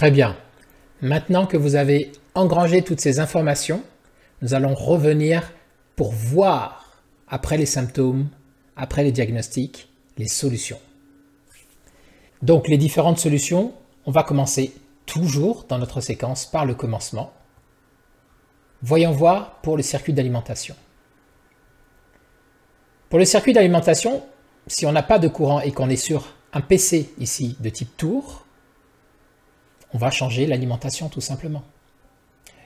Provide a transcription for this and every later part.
Très bien. Maintenant que vous avez engrangé toutes ces informations, nous allons revenir pour voir, après les symptômes, après les diagnostics, les solutions. Donc les différentes solutions, on va commencer toujours dans notre séquence par le commencement. Voyons voir pour le circuit d'alimentation. Pour le circuit d'alimentation, si on n'a pas de courant et qu'on est sur un PC ici de type tour, on va changer l'alimentation tout simplement.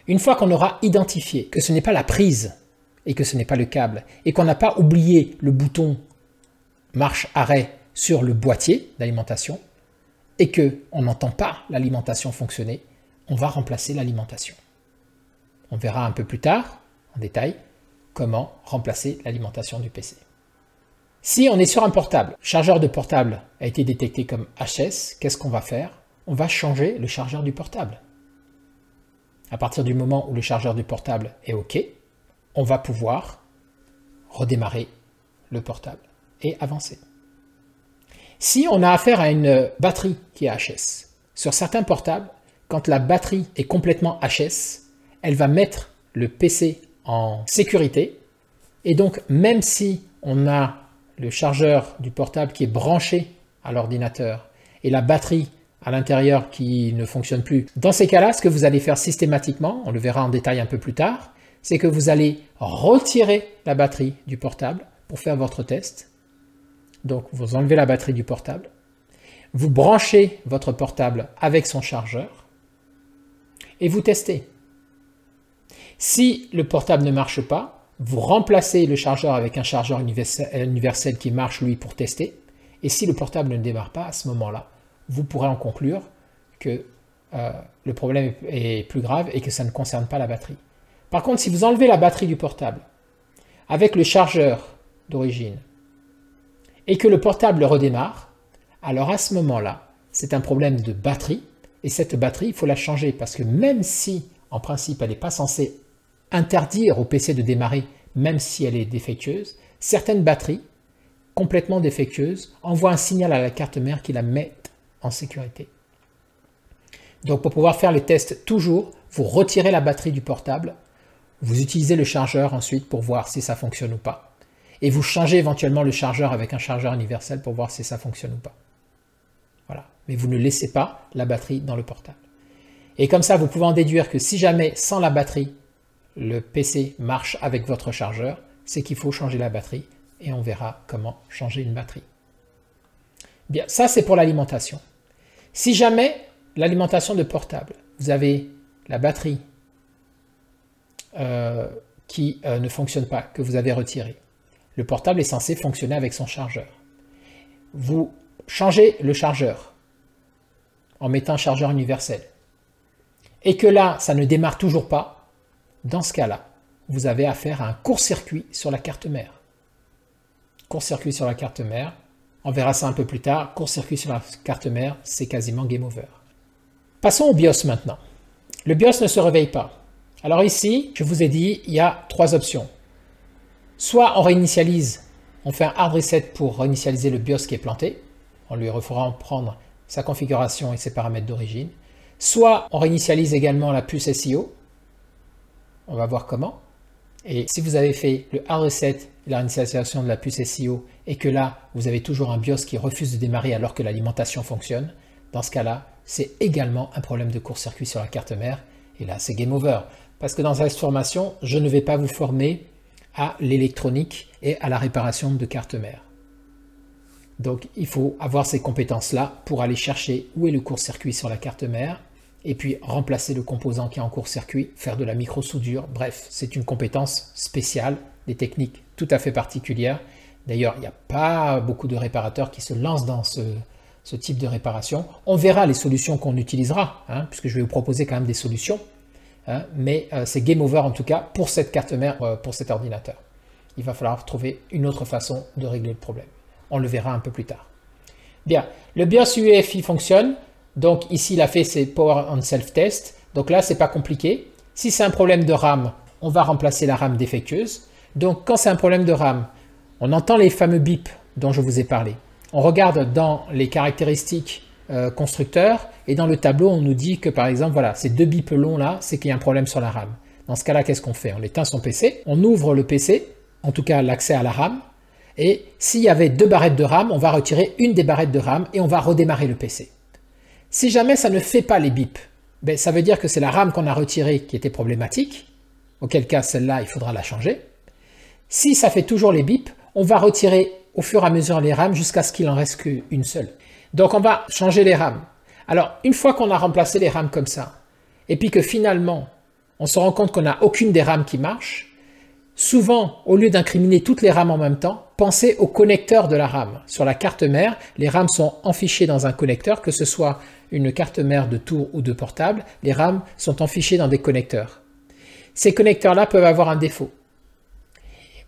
Une fois qu'on aura identifié que ce n'est pas la prise et que ce n'est pas le câble et qu'on n'a pas oublié le bouton marche-arrêt sur le boîtier d'alimentation et qu'on n'entend pas l'alimentation fonctionner, on va remplacer l'alimentation. On verra un peu plus tard, en détail, comment remplacer l'alimentation du PC. Si on est sur un portable, le chargeur de portable a été détecté comme HS, qu'est-ce qu'on va faire? On va changer le chargeur du portable. À partir du moment où le chargeur du portable est OK, on va pouvoir redémarrer le portable et avancer. Si on a affaire à une batterie qui est HS, sur certains portables, quand la batterie est complètement HS, elle va mettre le PC en sécurité et donc même si on a le chargeur du portable qui est branché à l'ordinateur et la batterie à l'intérieur qui ne fonctionne plus. Dans ces cas-là, ce que vous allez faire systématiquement, on le verra en détail un peu plus tard, c'est que vous allez retirer la batterie du portable pour faire votre test. Donc vous enlevez la batterie du portable, vous branchez votre portable avec son chargeur et vous testez. Si le portable ne marche pas, vous remplacez le chargeur avec un chargeur universel qui marche lui pour tester. Et si le portable ne démarre pas, à ce moment-là, vous pourrez en conclure que le problème est plus grave et que ça ne concerne pas la batterie. Par contre, si vous enlevez la batterie du portable avec le chargeur d'origine et que le portable redémarre, alors à ce moment-là, c'est un problème de batterie et cette batterie, il faut la changer parce que même si, en principe, elle n'est pas censée interdire au PC de démarrer même si elle est défectueuse, certaines batteries complètement défectueuses envoient un signal à la carte mère qui la met en sécurité. Donc pour pouvoir faire les tests toujours, vous retirez la batterie du portable, vous utilisez le chargeur ensuite pour voir si ça fonctionne ou pas. Et vous changez éventuellement le chargeur avec un chargeur universel pour voir si ça fonctionne ou pas. Voilà. Mais vous ne laissez pas la batterie dans le portable. Et comme ça, vous pouvez en déduire que si jamais sans la batterie, le PC marche avec votre chargeur, c'est qu'il faut changer la batterie et on verra comment changer une batterie. Bien, ça c'est pour l'alimentation. Si jamais l'alimentation de portable, vous avez la batterie qui ne fonctionne pas, que vous avez retirée, le portable est censé fonctionner avec son chargeur. Vous changez le chargeur en mettant un chargeur universel et que là, ça ne démarre toujours pas, dans ce cas-là, vous avez affaire à un court-circuit sur la carte mère. Court-circuit sur la carte mère, on verra ça un peu plus tard, court-circuit sur la carte mère, c'est quasiment game over. Passons au BIOS maintenant. Le BIOS ne se réveille pas. Alors ici, je vous ai dit, il y a trois options. Soit on réinitialise, on fait un hard reset pour réinitialiser le BIOS qui est planté, on lui refera prendre sa configuration et ses paramètres d'origine. Soit on réinitialise également la puce SIO, on va voir comment. Et si vous avez fait le hard reset et la réinitialisation de la puce SIO et que là, vous avez toujours un BIOS qui refuse de démarrer alors que l'alimentation fonctionne, dans ce cas-là, c'est également un problème de court-circuit sur la carte mère. Et là, c'est game over. Parce que dans cette formation, je ne vais pas vous former à l'électronique et à la réparation de carte mère. Donc, il faut avoir ces compétences-là pour aller chercher où est le court-circuit sur la carte mère et puis remplacer le composant qui est en court-circuit, faire de la micro-soudure. Bref, c'est une compétence spéciale, des techniques tout à fait particulières. D'ailleurs, il n'y a pas beaucoup de réparateurs qui se lancent dans ce type de réparation. On verra les solutions qu'on utilisera, puisque je vais vous proposer quand même des solutions. Mais c'est game over en tout cas pour cette carte mère, pour cet ordinateur. Il va falloir trouver une autre façon de régler le problème. On le verra un peu plus tard. Bien, le BIOS UEFI fonctionne. Donc ici, il a fait ses Power on Self-Test. Donc là, c'est pas compliqué. Si c'est un problème de RAM, on va remplacer la RAM défectueuse. Donc quand c'est un problème de RAM, on entend les fameux bips dont je vous ai parlé. On regarde dans les caractéristiques constructeur et dans le tableau on nous dit que par exemple voilà ces 2 bips longs là c'est qu'il y a un problème sur la RAM. Dans ce cas là qu'est-ce qu'on fait? On éteint son PC, on ouvre le PC, en tout cas l'accès à la RAM, et s'il y avait 2 barrettes de RAM, on va retirer une des barrettes de RAM et on va redémarrer le PC. Si jamais ça ne fait pas les bips, ben, ça veut dire que c'est la RAM qu'on a retirée qui était problématique, auquel cas celle-là il faudra la changer. Si ça fait toujours les bips, on va retirer au fur et à mesure les RAM jusqu'à ce qu'il en reste qu'une seule. Donc on va changer les RAM. Alors une fois qu'on a remplacé les RAM comme ça, et puis que finalement on se rend compte qu'on n'a aucune des RAM qui marche, souvent au lieu d'incriminer toutes les RAM en même temps, pensez au connecteur de la RAM. Sur la carte mère, les RAM sont enfichées dans un connecteur, que ce soit une carte mère de tour ou de portable, les RAM sont enfichées dans des connecteurs. Ces connecteurs-là peuvent avoir un défaut.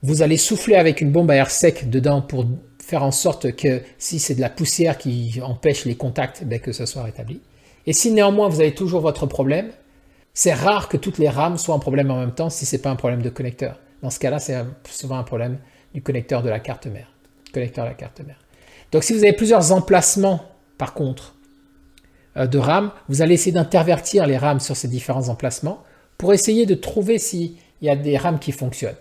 Vous allez souffler avec une bombe à air sec dedans pour faire en sorte que si c'est de la poussière qui empêche les contacts, ben que ce soit rétabli. Et si néanmoins vous avez toujours votre problème, c'est rare que toutes les RAM soient en problème en même temps si ce n'est pas un problème de connecteur. Dans ce cas-là, c'est souvent un problème du connecteur de la carte mère. Donc si vous avez plusieurs emplacements, par contre, de RAM, vous allez essayer d'intervertir les RAM sur ces différents emplacements pour essayer de trouver s'il y a des RAM qui fonctionnent.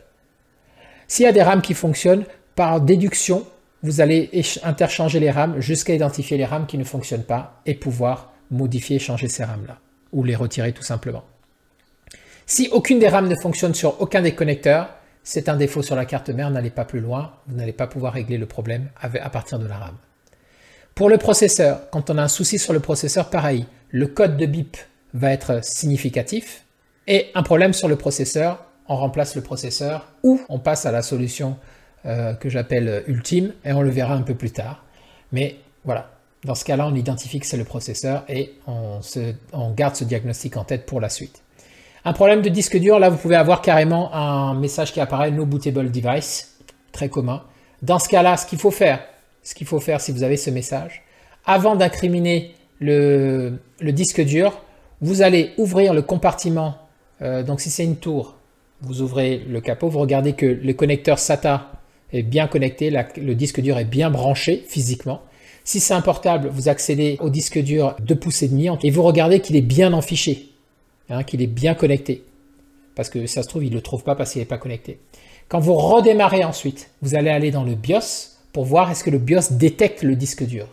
S'il y a des RAM qui fonctionnent, par déduction, vous allez interchanger les RAM jusqu'à identifier les RAM qui ne fonctionnent pas et pouvoir modifier, changer ces RAM-là ou les retirer tout simplement. Si aucune des RAM ne fonctionne sur aucun des connecteurs, c'est un défaut sur la carte mère, n'allez pas plus loin, vous n'allez pas pouvoir régler le problème à partir de la RAM. Pour le processeur, quand on a un souci sur le processeur, pareil, le code de bip va être significatif et un problème sur le processeur, on remplace le processeur ou on passe à la solution que j'appelle ultime et on le verra un peu plus tard. Mais voilà, dans ce cas-là, on identifie que c'est le processeur et on garde ce diagnostic en tête pour la suite. Un problème de disque dur, là vous pouvez avoir carrément un message qui apparaît No bootable device, très commun. Dans ce cas-là, ce qu'il faut faire si vous avez ce message, avant d'incriminer le disque dur, vous allez ouvrir le compartiment, donc si c'est une tour, vous ouvrez le capot, vous regardez que le connecteur SATA est bien connecté, le disque dur est bien branché physiquement. Si c'est un portable, vous accédez au disque dur 2,5 pouces et vous regardez qu'il est bien enfiché, qu'il est bien connecté. Parce que ça se trouve, il ne le trouve pas parce qu'il n'est pas connecté. Quand vous redémarrez ensuite, vous allez aller dans le BIOS pour voir est-ce que le BIOS détecte le disque dur.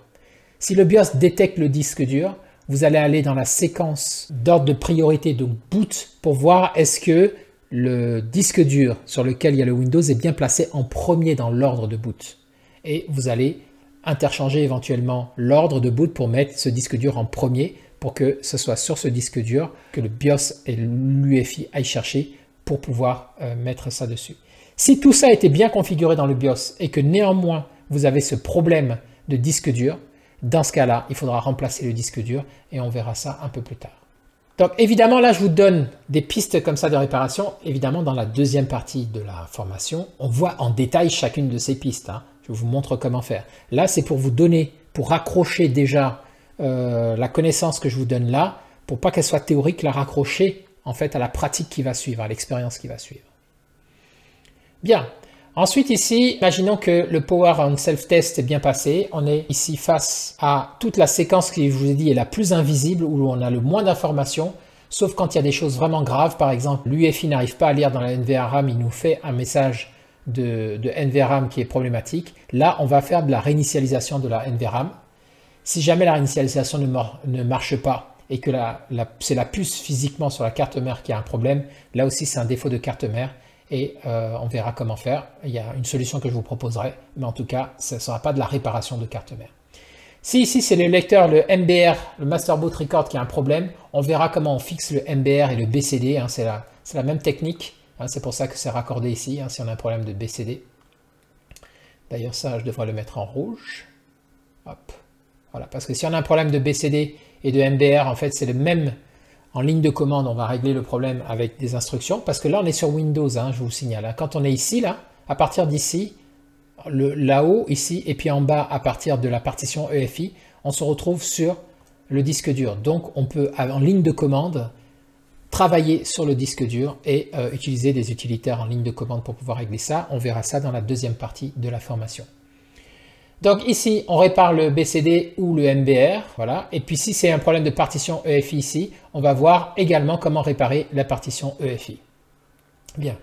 Si le BIOS détecte le disque dur, vous allez aller dans la séquence d'ordre de priorité, donc boot, pour voir est-ce que le disque dur sur lequel il y a le Windows est bien placé en premier dans l'ordre de boot. Et vous allez interchanger éventuellement l'ordre de boot pour mettre ce disque dur en premier pour que ce soit sur ce disque dur que le BIOS et l'UEFI aillent chercher pour pouvoir mettre ça dessus. Si tout ça a été bien configuré dans le BIOS et que néanmoins vous avez ce problème de disque dur, dans ce cas-là, il faudra remplacer le disque dur et on verra ça un peu plus tard. Donc évidemment, là, je vous donne des pistes comme ça de réparation. Évidemment, dans la deuxième partie de la formation, on voit en détail chacune de ces pistes. Je vous montre comment faire. Là, c'est pour vous donner, pour raccrocher déjà la connaissance que je vous donne là, pour pas qu'elle soit théorique, la raccrocher en fait à la pratique qui va suivre, à l'expérience qui va suivre. Bien. Ensuite ici, imaginons que le Power on Self-Test est bien passé. On est ici face à toute la séquence qui, je vous ai dit, est la plus invisible, où on a le moins d'informations, sauf quand il y a des choses vraiment graves. Par exemple, l'UEFI n'arrive pas à lire dans la NVRAM, il nous fait un message de NVRAM qui est problématique. Là, on va faire de la réinitialisation de la NVRAM. Si jamais la réinitialisation ne marche pas et que c'est la puce physiquement sur la carte mère qui a un problème, là aussi c'est un défaut de carte mère. Et on verra comment faire. Il y a une solution que je vous proposerai, mais en tout cas, ce ne sera pas de la réparation de carte mère. Si ici, c'est le lecteur, le MBR, le Master Boot Record qui a un problème, on verra comment on fixe le MBR et le BCD. C'est la même technique. C'est pour ça que c'est raccordé ici, si on a un problème de BCD. D'ailleurs, ça, je devrais le mettre en rouge. Hop. Voilà, parce que si on a un problème de BCD et de MBR, en fait, c'est le même. En ligne de commande, on va régler le problème avec des instructions, parce que là, on est sur Windows, je vous signale. Quand on est ici, là, à partir d'ici, là-haut, ici, et puis en bas, à partir de la partition EFI, on se retrouve sur le disque dur. Donc, on peut, en ligne de commande, travailler sur le disque dur et utiliser des utilitaires en ligne de commande pour pouvoir régler ça. On verra ça dans la deuxième partie de la formation. Donc ici, on répare le BCD ou le MBR, voilà. Et puis si c'est un problème de partition EFI ici, on va voir également comment réparer la partition EFI. Bien.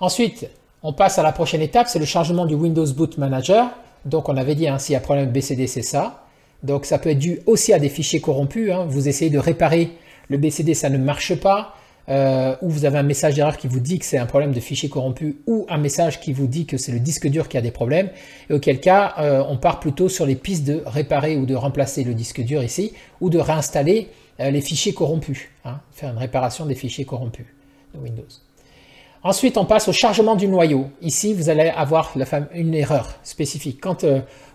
Ensuite, on passe à la prochaine étape, c'est le chargement du Windows Boot Manager. Donc on avait dit, hein, s'il y a problème de BCD, c'est ça. Donc ça peut être dû aussi à des fichiers corrompus, hein. Vous essayez de réparer le BCD, ça ne marche pas. Ou vous avez un message d'erreur qui vous dit que c'est un problème de fichier corrompu ou un message qui vous dit que c'est le disque dur qui a des problèmes, et auquel cas on part plutôt sur les pistes de réparer ou de remplacer le disque dur ici, ou de réinstaller les fichiers corrompus, hein, faire une réparation des fichiers corrompus de Windows. Ensuite on passe au chargement du noyau. Ici vous allez avoir une erreur spécifique. Quand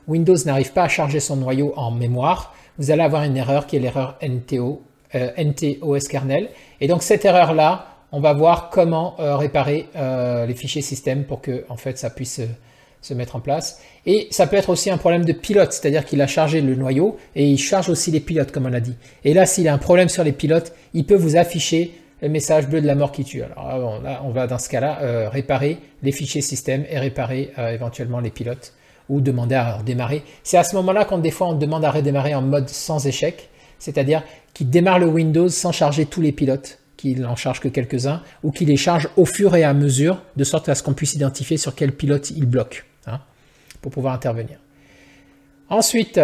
Windows n'arrive pas à charger son noyau en mémoire, vous allez avoir une erreur qui est l'erreur NTOS kernel. Et donc cette erreur-là, on va voir comment réparer les fichiers système pour que en fait, ça puisse se mettre en place. Et ça peut être aussi un problème de pilote, c'est-à-dire qu'il a chargé le noyau et il charge aussi les pilotes, comme on a dit. Et là, s'il a un problème sur les pilotes, il peut vous afficher le message bleu de la mort qui tue. Alors là, on va dans ce cas-là réparer les fichiers système et réparer éventuellement les pilotes ou demander à redémarrer. C'est à ce moment-là qu'on des fois on demande à redémarrer en mode sans échec, c'est-à-dire qu'il démarre le Windows sans charger tous les pilotes, qu'il n'en charge que quelques-uns, ou qu'il les charge au fur et à mesure, de sorte à ce qu'on puisse identifier sur quel pilote il bloque, hein, pour pouvoir intervenir. Ensuite,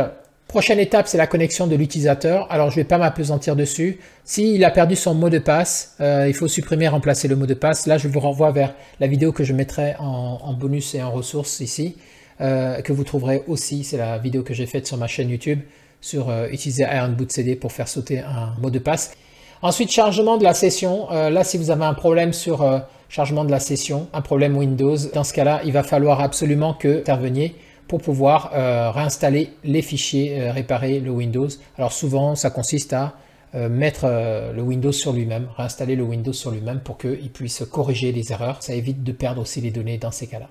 prochaine étape, c'est la connexion de l'utilisateur. Alors, je ne vais pas m'appesantir dessus. S'il a perdu son mot de passe, il faut supprimer, remplacer le mot de passe. Là, je vous renvoie vers la vidéo que je mettrai en bonus et en ressources ici, que vous trouverez aussi. C'est la vidéo que j'ai faite sur ma chaîne YouTube, sur utiliser Iron Boot CD pour faire sauter un mot de passe. Ensuite, chargement de la session. Là, si vous avez un problème sur chargement de la session, un problème Windows, dans ce cas-là, il va falloir absolument que vous interveniez pour pouvoir réinstaller les fichiers, réparer le Windows. Alors souvent, ça consiste à mettre le Windows sur lui-même, réinstaller le Windows sur lui-même pour qu'il puisse corriger les erreurs. Ça évite de perdre aussi les données dans ces cas-là.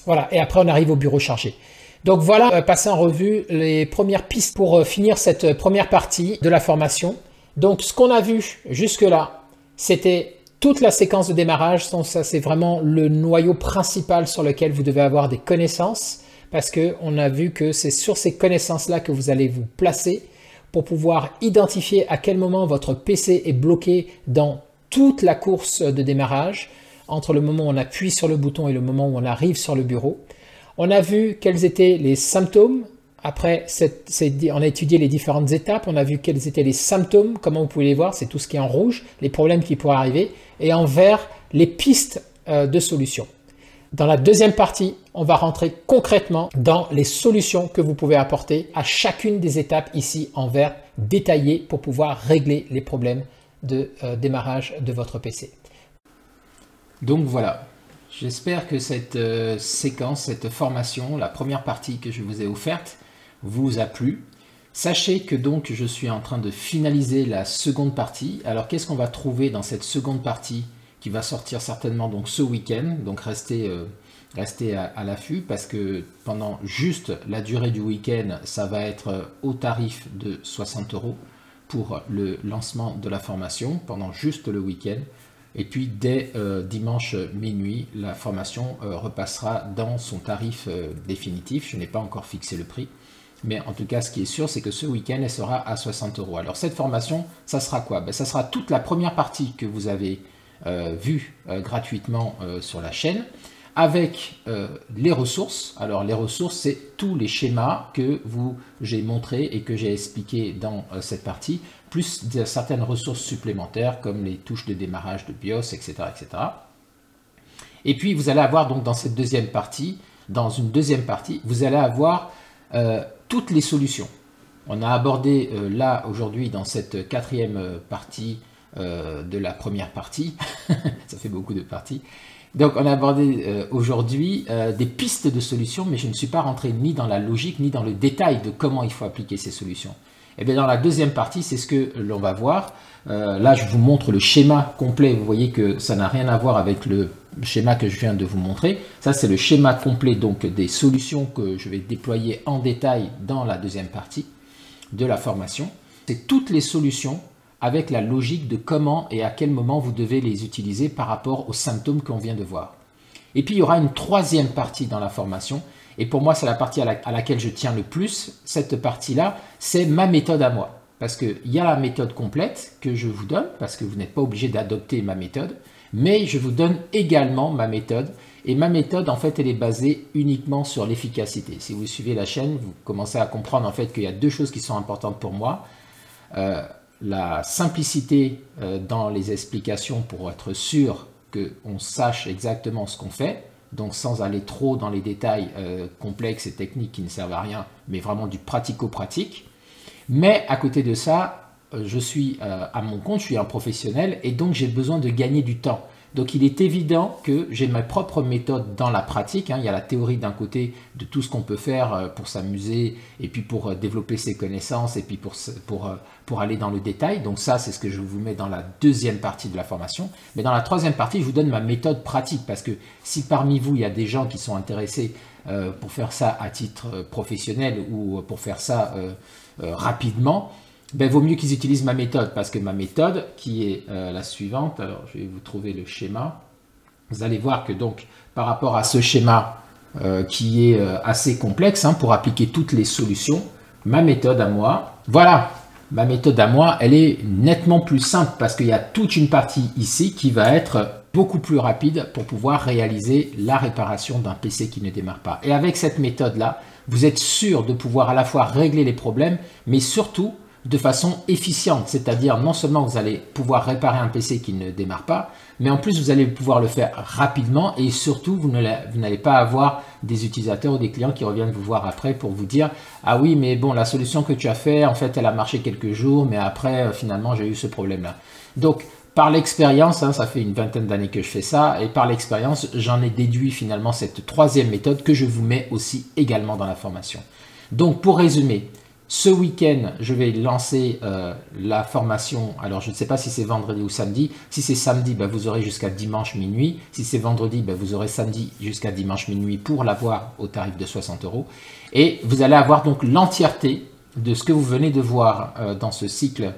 Voilà, et après on arrive au bureau chargé. Donc voilà, passer en revue les premières pistes pour finir cette première partie de la formation. Donc ce qu'on a vu jusque-là, c'était toute la séquence de démarrage. Donc ça, c'est vraiment le noyau principal sur lequel vous devez avoir des connaissances, parce qu'on a vu que c'est sur ces connaissances-là que vous allez vous placer pour pouvoir identifier à quel moment votre PC est bloqué dans toute la course de démarrage, entre le moment où on appuie sur le bouton et le moment où on arrive sur le bureau. On a vu quels étaient les symptômes. Après, on a étudié les différentes étapes. On a vu quels étaient les symptômes, comment vous pouvez les voir. C'est tout ce qui est en rouge, les problèmes qui pourraient arriver. Et en vert, les pistes de solutions. Dans la deuxième partie, on va rentrer concrètement dans les solutions que vous pouvez apporter à chacune des étapes ici en vert, détaillées pour pouvoir régler les problèmes de démarrage de votre PC. Donc voilà. J'espère que cette séquence, cette formation, la première partie que je vous ai offerte, vous a plu. Sachez que donc je suis en train de finaliser la seconde partie. Alors qu'est-ce qu'on va trouver dans cette seconde partie qui va sortir certainement donc ce week-end? Donc restez à l'affût, parce que pendant juste la durée du week-end, ça va être au tarif de 60 € pour le lancement de la formation, pendant juste le week-end. Et puis dès dimanche minuit, la formation repassera dans son tarif définitif. Je n'ai pas encore fixé le prix. Mais en tout cas, ce qui est sûr, c'est que ce week-end, elle sera à 60 €. Alors cette formation, ça sera quoi? Ça sera toute la première partie que vous avez vue gratuitement sur la chaîne, avec les ressources. Alors les ressources, c'est tous les schémas que j'ai montrés et que j'ai expliqués dans cette partie, plus certaines ressources supplémentaires comme les touches de démarrage de BIOS, etc., etc. Et puis vous allez avoir donc dans une deuxième partie, vous allez avoir toutes les solutions. On a abordé là aujourd'hui dans cette quatrième partie de la première partie, ça fait beaucoup de parties. Donc on a abordé aujourd'hui des pistes de solutions, mais je ne suis pas rentré ni dans la logique ni dans le détail de comment il faut appliquer ces solutions. Et bien dans la deuxième partie, c'est ce que l'on va voir. Là, je vous montre le schéma complet. Vous voyez que ça n'a rien à voir avec le schéma que je viens de vous montrer. Ça, c'est le schéma complet donc des solutions que je vais déployer en détail dans la deuxième partie de la formation. C'est toutes les solutions avec la logique de comment et à quel moment vous devez les utiliser par rapport aux symptômes qu'on vient de voir. Et puis, il y aura une troisième partie dans la formation. Et pour moi, c'est la partie à laquelle je tiens le plus. Cette partie-là, c'est ma méthode à moi. Parce qu'il y a la méthode complète que je vous donne, parce que vous n'êtes pas obligé d'adopter ma méthode, mais je vous donne également ma méthode. Et ma méthode, en fait, elle est basée uniquement sur l'efficacité. Si vous suivez la chaîne, vous commencez à comprendre en fait qu'il y a deux choses qui sont importantes pour moi. La simplicité dans les explications pour être sûr qu'on sache exactement ce qu'on fait, donc sans aller trop dans les détails complexes et techniques qui ne servent à rien, mais vraiment du pratico-pratique. Mais à côté de ça, je suis à mon compte, je suis un professionnel et donc j'ai besoin de gagner du temps. Donc il est évident que j'ai ma propre méthode dans la pratique. Il y a la théorie d'un côté de tout ce qu'on peut faire pour s'amuser et puis pour développer ses connaissances et puis pour aller dans le détail. Donc ça, c'est ce que je vous mets dans la deuxième partie de la formation. Mais dans la troisième partie, je vous donne ma méthode pratique parce que si parmi vous, il y a des gens qui sont intéressés pour faire ça à titre professionnel ou pour faire ça rapidement, ben, vaut mieux qu'ils utilisent ma méthode parce que ma méthode qui est la suivante, alors je vais vous trouver le schéma, vous allez voir que donc par rapport à ce schéma qui est assez complexe pour appliquer toutes les solutions, ma méthode à moi, voilà, ma méthode à moi, elle est nettement plus simple parce qu'il y a toute une partie ici qui va être beaucoup plus rapide pour pouvoir réaliser la réparation d'un PC qui ne démarre pas. Et avec cette méthode-là, vous êtes sûr de pouvoir à la fois régler les problèmes, mais surtout de façon efficiente, c'est-à-dire non seulement vous allez pouvoir réparer un PC qui ne démarre pas, mais en plus vous allez pouvoir le faire rapidement et surtout vous n'allez pas avoir des utilisateurs ou des clients qui reviennent vous voir après pour vous dire « Ah oui, mais bon, la solution que tu as fait, en fait, elle a marché quelques jours, mais après, finalement, j'ai eu ce problème-là. » Donc, par l'expérience, ça fait une vingtaine d'années que je fais ça, et par l'expérience, j'en ai déduit finalement cette troisième méthode que je vous mets aussi également dans la formation. Donc, pour résumer, ce week-end, je vais lancer la formation. Alors, je ne sais pas si c'est vendredi ou samedi. Si c'est samedi, ben, vous aurez jusqu'à dimanche minuit. Si c'est vendredi, ben, vous aurez samedi jusqu'à dimanche minuit pour l'avoir au tarif de 60 €. Et vous allez avoir donc l'entièreté de ce que vous venez de voir dans ce cycle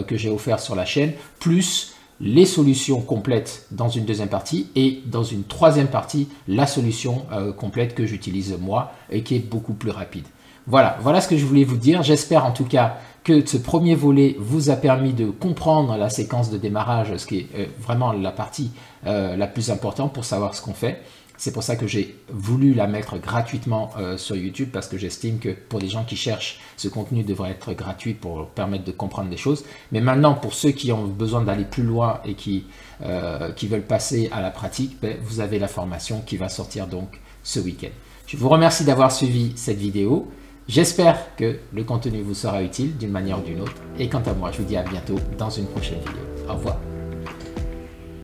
que j'ai offert sur la chaîne, plus les solutions complètes dans une deuxième partie et dans une troisième partie, la solution complète que j'utilise moi et qui est beaucoup plus rapide. Voilà ce que je voulais vous dire. J'espère en tout cas que ce premier volet vous a permis de comprendre la séquence de démarrage, ce qui est vraiment la partie la plus importante pour savoir ce qu'on fait. C'est pour ça que j'ai voulu la mettre gratuitement sur YouTube parce que j'estime que pour les gens qui cherchent, ce contenu devrait être gratuit pour leur permettre de comprendre des choses. Mais maintenant, pour ceux qui ont besoin d'aller plus loin et qui veulent passer à la pratique, ben, vous avez la formation qui va sortir donc ce week-end. Je vous remercie d'avoir suivi cette vidéo. J'espère que le contenu vous sera utile d'une manière ou d'une autre. Et quant à moi, je vous dis à bientôt dans une prochaine vidéo. Au revoir.